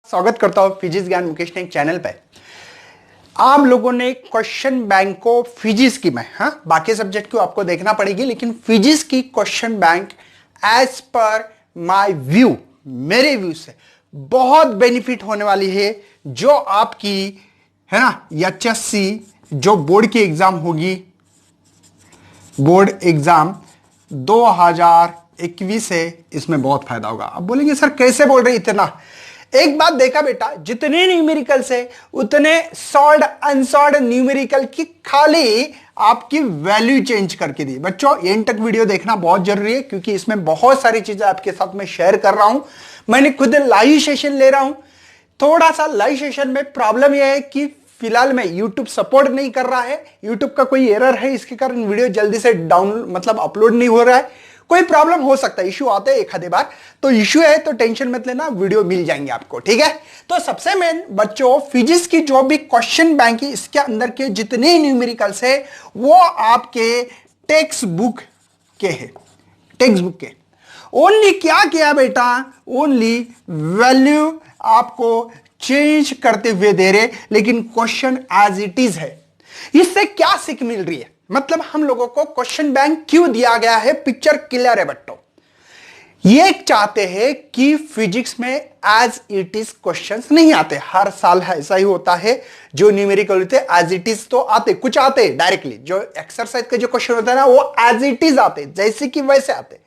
स्वागत करता हूं फिजिक्स ज्ञान मुकेश ने चैनल पे। आप लोगों ने क्वेश्चन बैंक को फिजिक्स की में बाकी सब्जेक्ट को आपको देखना पड़ेगी, लेकिन फिजिक्स की question bank as per my view, मेरे व्यू से बहुत बेनिफिट होने वाली है। जो आपकी है ना एचएससी जो बोर्ड की एग्जाम होगी, बोर्ड एग्जाम 2021 है, इसमें बहुत फायदा होगा। अब बोलेंगे सर कैसे बोल रहे इतना। एक बात देखा बेटा, जितने न्यूमेरिकल से उतने सॉल्ड अनसॉल्ड न्यूमेरिकल की खाली आपकी वैल्यू चेंज करके दी। बच्चों एंड तक वीडियो देखना बहुत जरूरी है, क्योंकि इसमें बहुत सारी चीजें आपके साथ में शेयर कर रहा हूं। मैंने खुद लाइव सेशन ले रहा हूं। थोड़ा सा लाइव सेशन में प्रॉब्लम यह है कि फिलहाल में YouTube सपोर्ट नहीं कर रहा है, YouTube का कोई एरर है, इसके कारण वीडियो जल्दी से अपलोड नहीं हो रहा है। कोई प्रॉब्लम हो सकता है, इशू आते हैं एक आधे बार, तो इशू है तो टेंशन मत लेना, वीडियो मिल जाएंगे आपको, ठीक है। तो सबसे मेन बच्चों, फिजिक्स की जो भी क्वेश्चन बैंक है, इसके अंदर के जितने न्यूमेरिकल्स है वो आपके टेक्स्ट बुक के है। टेक्स्ट बुक के ओनली क्या किया बेटा, ओनली वैल्यू आपको चेंज करते हुए दे रहे, लेकिन क्वेश्चन एज इट इज है। इससे क्या सीख मिल रही है, मतलब हम लोगों को क्वेश्चन बैंक क्यों दिया गया है, पिक्चर क्लियर है बट्टो। ये चाहते हैं कि फिजिक्स में एज इट इज क्वेश्चंस नहीं आते। हर साल ऐसा ही होता है, जो न्यूमेरिकल होते हैं एज इट इज तो आते, कुछ आते डायरेक्टली, जो एक्सरसाइज के जो क्वेश्चन होता है ना वो एज इट इज आते, जैसे कि वैसे आते।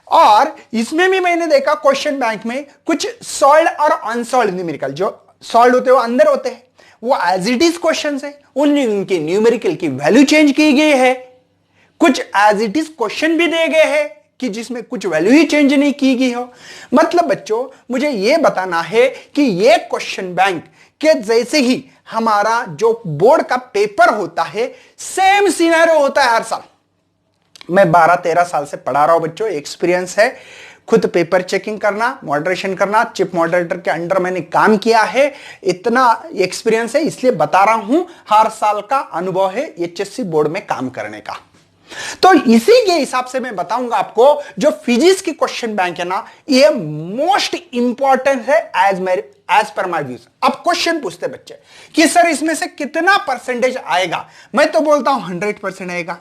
और इसमें भी मैंने देखा क्वेश्चन बैंक में कुछ सॉल्ड और अनसॉल्ड न्यूमेरिकल, जो सॉल्ड होते हैं वो अंदर होते हैं, वो एज इट इज क्वेश्चन है, उनमें उनके न्यूमेरिकल की वैल्यू चेंज की गई है। कुछ एज इट इज क्वेश्चन भी दिए गए हैं कि जिसमें कुछ वैल्यू ही चेंज नहीं की गई हो। मतलब बच्चों मुझे यह बताना है कि यह क्वेश्चन बैंक के जैसे ही हमारा जो बोर्ड का पेपर होता है, सेम सिनेरियो होता है हर साल। मैं 12-13 साल से पढ़ा रहा हूं बच्चों, एक्सपीरियंस है, खुद पेपर चेकिंग करना, मॉडरेशन करना, चिप मॉडरेटर के अंडर मैंने काम किया है, इतना एक्सपीरियंस है, इसलिए बता रहा हूं। हर साल का अनुभव है एचएससी बोर्ड में काम करने का। तो इसी के हिसाब से मैं बताऊंगा आपको, जो फिजिक्स की क्वेश्चन बैंक है ना, ये मोस्ट इंपॉर्टेंट है एज पर माय व्यूज। अब क्वेश्चन पूछते बच्चे कि सर इसमें से कितना परसेंटेज आएगा। मैं तो बोलता हूं 100% आएगा।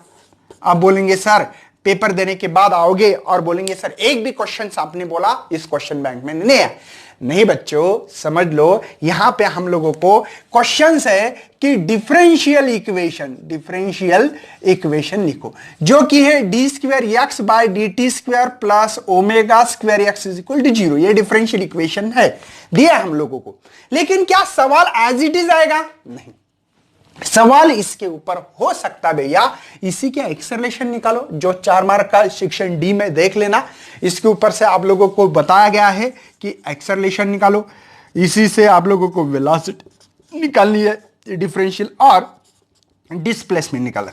आप बोलेंगे सर पेपर देने के बाद आओगे और बोलेंगे सर एक भी क्वेश्चन आपने बोला इस क्वेश्चन बैंक में नहीं है। नहीं बच्चों समझ लो, यहां पे हम लोगों को क्वेश्चन है कि डिफरेंशियल इक्वेशन लिखो, जो कि है d²x by dt² plus ω²x is equal to 0। ये डिफरेंशियल इक्वेशन है, दिया हम लोगों को। लेकिन क्या सवाल एज इट इज आएगा? नहीं, सवाल इसके ऊपर हो सकता भैया इसी के एक्सेलरेशन निकालो, जो 4 मार्क का सेक्शन डी में देख लेना। इसके ऊपर से आप लोगों को बताया गया है कि एक्सेलरेशन निकालो, इसी से आप लोगों को वेलोसिटी निकालनी है, डिफरेंशियल और डिस्प्लेसमेंट निकाला।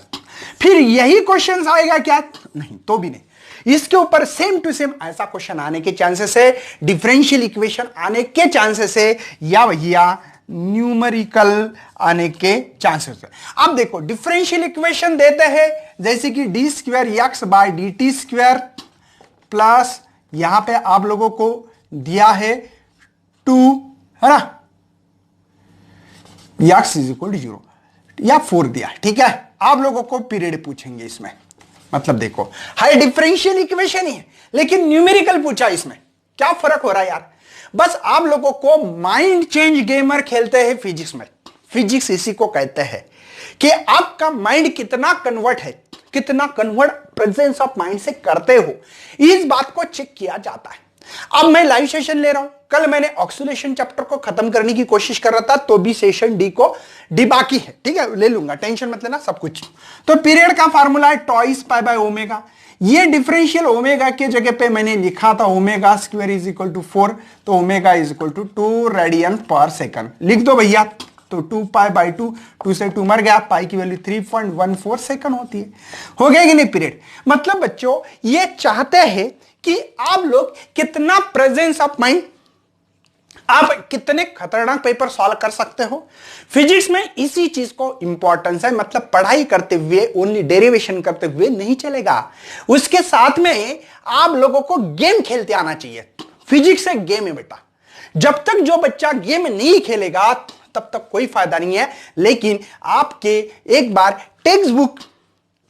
फिर यही क्वेश्चन आएगा क्या? नहीं, तो भी नहीं। इसके ऊपर सेम टू सेम ऐसा क्वेश्चन आने के चांसेस है, डिफरेंशियल इक्वेशन आने के चांसेस है, या भैया न्यूमेरिकल आने के चांसेस है। अब देखो डिफरेंशियल इक्वेशन देते हैं जैसे कि d²x बाय dt² प्लस यहां पे आप लोगों को दिया है 2, है ना, x इज इक्वल टू 0 या 4 दिया, ठीक है। आप लोगों को पीरियड पूछेंगे इसमें, मतलब देखो हाई डिफरेंशियल इक्वेशन ही है, लेकिन न्यूमेरिकल पूछा, इसमें क्या फर्क हो रहा है यार। बस आप लोगों को माइंड चेंज गेमर खेलते हैं फिजिक्स में। फिजिक्स इसी को कहते हैं कि आपका माइंड कितना कन्वर्ट है, कितना कन्वर्ट प्रेजेंस ऑफ माइंड से करते हो, इस बात को चेक किया जाता है। अब मैं लाइव सेशन ले रहा हूं, कल मैंने ऑक्सीलेशन चैप्टर को खत्म करने की कोशिश कर रहा था, तो भी सेशन डी बाकी है, ठीक है, ले लूंगा, टेंशन मत लेना सब कुछ। तो पीरियड का फार्मूला है टॉइस पाई बाय ओमेगा। ये डिफरेंशियल ओमेगा के जगह पे मैंने लिखा था ω² इज इक्वल टू 4, तो omega is equal to 2 radian पर सेकंड लिख दो भैया। तो 2 पाई बाय 2 से 2 मर गया, पाई की वैल्यू 3.14 सेकंड होती है। हो गया कि नहीं पीरियड। मतलब बच्चों ये चाहते हैं कि आप लोग कितना प्रेजेंस ऑफ माइंड, आप कितने खतरनाक पेपर सॉल्व कर सकते हो। फिजिक्स में इसी चीज को इंपॉर्टेंस है, मतलब पढ़ाई करते हुए ओनली डेरिवेशन करते हुए नहीं चलेगा, उसके साथ में आप लोगों को गेम खेलते आना चाहिए। फिजिक्स एक गेम है बेटा, जब तक जो बच्चा गेम नहीं खेलेगा तब तक कोई फायदा नहीं है। लेकिन आपके एक बार टेक्स्ट बुक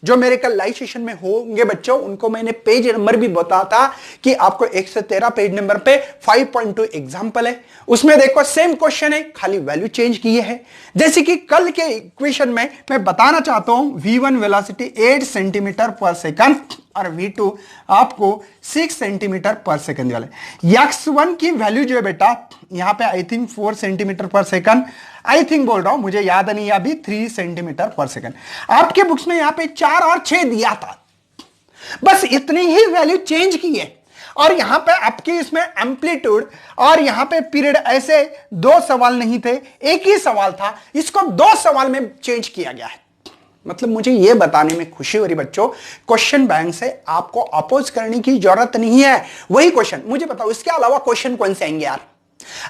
जो मेरे कल लाइव सेशन में होंगे बच्चों, उनको मैंने पेज नंबर भी बताया था कि आपको 113 पेज नंबर पे 5.2 एग्जांपल है, उसमें देखो सेम क्वेश्चन है, खाली वैल्यू चेंज किए हैं। जैसे कि कल के इक्वेशन में मैं बताना चाहता हूं v1 वेलोसिटी 8 सेंटीमीटर पर सेकंड और v2 आपको 6 सेंटीमीटर पर सेकंड वाले। x1 की वैल्यू जो है बेटा यहां पे आई थिंक 4 सेंटीमीटर पर सेकंड, आई थिंक बोल रहा हूं, मुझे याद नहीं, अभी 3 सेंटीमीटर पर सेकंड। आपके बुक्स में यहां पे 4 और 6 दिया था, बस इतनी ही वैल्यू चेंज की है। और यहां पे आपके इसमें एम्पलीट्यूड और यहां पे पीरियड ऐसे 2 सवाल नहीं थे, एक ही सवाल था, इसको 2 सवाल में चेंज किया गया है। मतलब मुझे यह बताने में खुशी हो रही बच्चों, क्वेश्चन बैंक से आपको अपोज करने की जरूरत नहीं है, वही क्वेश्चन। मुझे बताओ इसके अलावा क्वेश्चन कौन से आएंगे यार?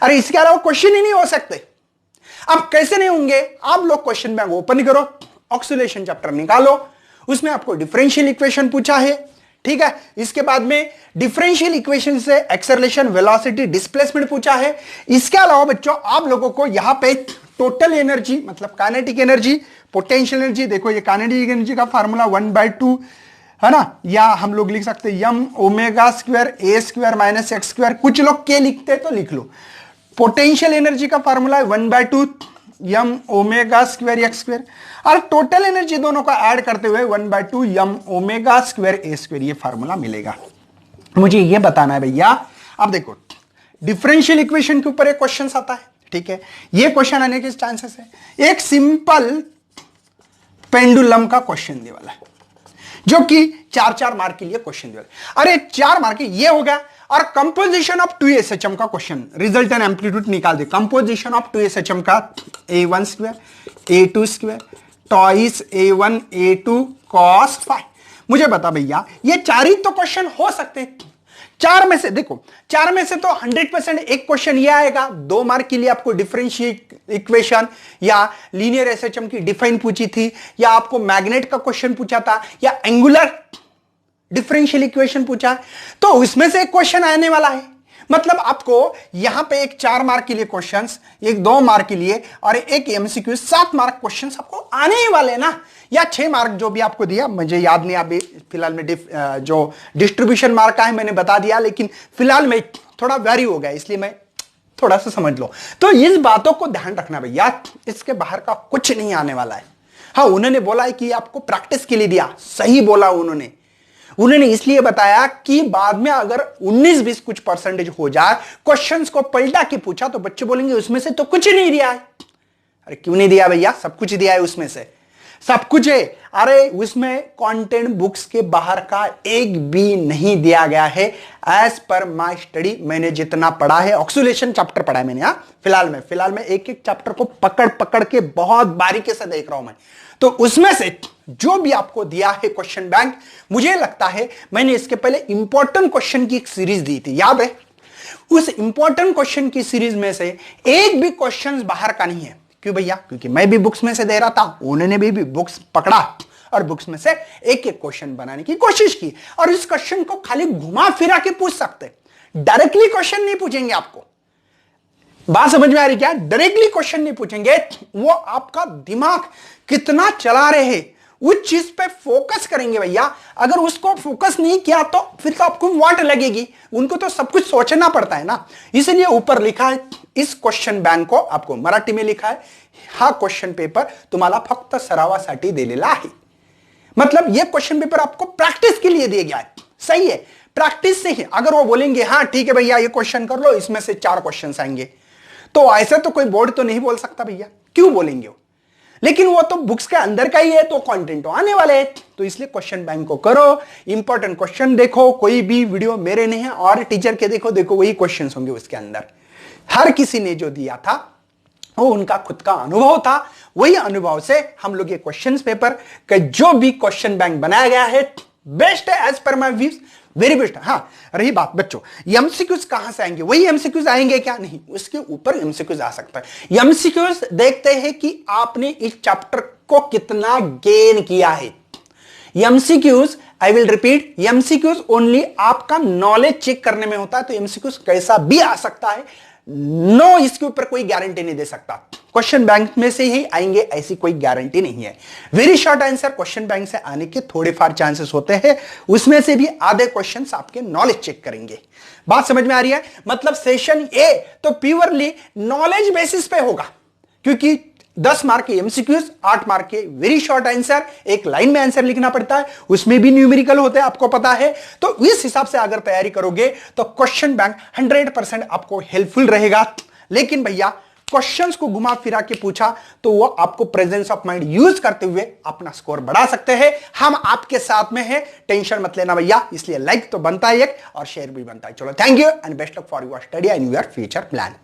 अरे इसके अलावा क्वेश्चन ही नहीं हो सकते। अब कैसे नहीं होंगे? आप लोग क्वेश्चन बैंक ओपन करो, ऑक्सीलेशन चैप्टर निकालो, उसमें आपको डिफरेंशियल इक्वेशन पूछा है, ठीक है। इसके बाद में डिफरेंशियल इक्वेशन से एक्सेलरेशन, वेलोसिटी, डिस्प्लेसमेंट पूछा है। इसके अलावा बच्चों आप लोगों को यहां पे टोटल एनर्जी मतलब काइनेटिक एनर्जी, पोटेंशियल एनर्जी, देखो ये काइनेटिक एनर्जी का फार्मूला 1/2 है ना, या हम लोग लिख सकते हैं m omega square a square minus x square, कुछ लोग के लिखते तो लिख लो। पोटेंशियल एनर्जी का फार्मूला है 1/2 m omega square x square, और टोटल एनर्जी दोनों का ऐड करते हुए 1/2 m omega square a square, ये फार्मूला मिलेगा। मुझे ये बताना है भैया। अब देखो डिफरेंशियल इक्वेशन के ऊपर एक क्वेश्चन आता है, ठीक है, ये क्वेश्चन आने के चांसेस है। एक सिंपल पेंडुलम का क्वेश्चन दे वाला है, जो कि 4-4 मार्क के लिए क्वेश्चन दे वाला। अरे 4 मार्क ये हो गया। और कंपोजिशन ऑफ 2SHM का क्वेश्चन, रिजल्ट एंड एम्पलीट्यूड निकाल दे। कंपोजिशन ऑफ 2SHM का a1 square a2 square twice a1 a2 cos phi. मुझे बता भैया ये 4 ही तो क्वेश्चन हो सकते हैं। 4 में से देखो, 4 में से तो 100% एक क्वेश्चन ये आएगा। 2 मार्क के लिए आपको डिफरेंशियल इक्वेशन या लीनियर एसएचएम की डिफाइन पूछी थी, या आपको मैग्नेट का क्वेश्चन पूछा था, या एंगुलर डिफरेंशियल इक्वेशन पूछा, तो उसमें से एक क्वेश्चन आने वाला है। मतलब आपको यहां पे एक 4 मार्क के लिए क्वेश्चंस, एक 2 मार्क के लिए और एक एमसीक्यू, 7 मार्क क्वेश्चंस आपको आने ही वाले ना, या 6 मार्क जो भी आपको दिया, मुझे याद नहीं अभी फिलहाल में जो डिस्ट्रीब्यूशन मार्क का है मैंने बता दिया, लेकिन फिलहाल में थोड़ा वेरी हो गया, इसलिए मैं थोड़ा सा समझ लो। तो इस बातों को ध्यान रखना भैया, इसके बाहर का कुछ नहीं आने वाला है। हाँ, उन्होंने बोला है कि आपको प्रैक्टिस के लिए दिया, सही बोला उन्होंने इसलिए बताया कि बाद में अगर 19-20 कुछ परसेंटेज हो जाए, क्वेश्चंस को पलटा के पूछा, तो बच्चे बोलेंगे उसमें से तो कुछ नहीं दिया है। अरे क्यों नहीं दिया भैया? सब कुछ दिया है, उसमें से सब कुछ है। अरे उसमें कंटेंट बुक्स के बाहर का एक भी नहीं दिया गया है। एज पर माय स्टडी मैंने जितना पढ़ा है, ऑक्सीलेशन चैप्टर पढ़ा है मैंने, फिलहाल में एक एक चैप्टर को पकड़ पकड़ के बहुत बारीकी से देख रहा हूं मैं। तो उसमें से जो भी आपको दिया है क्वेश्चन बैंक, मुझे लगता है मैंने इसके पहले इंपॉर्टेंट क्वेश्चन की एक सीरीज दी थी, याद है? उस इंपॉर्टेंट क्वेश्चन की सीरीज में से एक भी क्वेश्चन बाहर का नहीं है। क्यों भैया? क्योंकि मैं भी बुक्स में से दे रहा था, उन्होंने भी बुक्स पकड़ा और बुक्स में से एक एक क्वेश्चन बनाने की कोशिश की। और इस क्वेश्चन को खाली घुमा फिरा के पूछ सकते, डायरेक्टली क्वेश्चन नहीं पूछेंगे आपको। बात समझ में आ रही क्या? डायरेक्टली क्वेश्चन नहीं पूछेंगे, वो आपका दिमाग कितना चला रहे हैं उस चीज पे फोकस करेंगे भैया। अगर उसको फोकस नहीं किया तो फिर तो आपको वाट लगेगी। उनको तो सब कुछ सोचना पड़ता है ना, इसलिए ऊपर लिखा है इस क्वेश्चन बैंक को आपको मराठी में लिखा है, हा क्वेश्चन पेपर तुम्हाला फक्त सरावासाठी दिलेला आहे। मतलब ये क्वेश्चन पेपर आपको प्रैक्टिस के लिए दिया गया है। सही है, प्रैक्टिस से ही अगर वो बोलेंगे हाँ ठीक है भैया ये क्वेश्चन कर लो, इसमें से 4 क्वेश्चन आएंगे, तो ऐसे तो कोई बोर्ड तो नहीं बोल सकता भैया, क्यों बोलेंगे वो? लेकिन वो तो बुक्स के अंदर का ही है, तो कंटेंट तो आने वाले हैं। तो इसलिए क्वेश्चन बैंक को करो, इंपॉर्टेंट क्वेश्चन देखो, कोई भी वीडियो मेरे नहीं है और टीचर के देखो वही क्वेश्चंस होंगे उसके अंदर। हर किसी ने जो दिया था वो उनका खुद का अनुभव था, वही अनुभव से हम लोग ये क्वेश्चन पेपर का जो भी क्वेश्चन बैंक बनाया गया है बेस्ट है as per my views, very best. हाँ, रही बात बच्चों एमसीक्यूज कहां से आएंगे, वही एमसीक्यूज आएंगे क्या? नहीं, उसके ऊपर एमसीक्यूज आ सकता है। एमसीक्यूज देखते हैं कि आपने इस चैप्टर को कितना गेन किया है। MCQs, I will repeat, MCQs only आपका नॉलेज चेक करने में होता है, तो एमसीक्यूज कैसा भी आ सकता है, नो, इसके ऊपर कोई गारंटी नहीं दे सकता। क्वेश्चन बैंक में से ही आएंगे ऐसी कोई गारंटी नहीं है। Very short answer, question bank से आने के थोड़े फार चांसेस होते हैं, उसमें से भी आधे क्वेश्चंस आपके नॉलेज चेक करेंगे। बात समझ में आ रही है? मतलब सेशन ए तो प्योरली नॉलेज बेसिस पे होगा, क्योंकि 10 मार्क के एमसीक्यूज, 8 मार्क के वेरी शॉर्ट आंसर, एक लाइन में आंसर लिखना पड़ता है, उसमें भी न्यूमेरिकल होते हैं, आपको पता है। तो इस हिसाब से अगर तैयारी करोगे तो क्वेश्चन बैंक 100% आपको हेल्पफुल रहेगा। लेकिन भैया क्वेश्चंस को घुमा फिरा के पूछा तो वो आपको प्रेजेंस ऑफ माइंड यूज करते हुए अपना स्कोर बढ़ा सकते हैं। हम आपके साथ में हैं, टेंशन मत लेना भैया। इसलिए लाइक तो बनता है एक और शेयर भी बनता है। चलो, thank you and best of for your study and your future plan.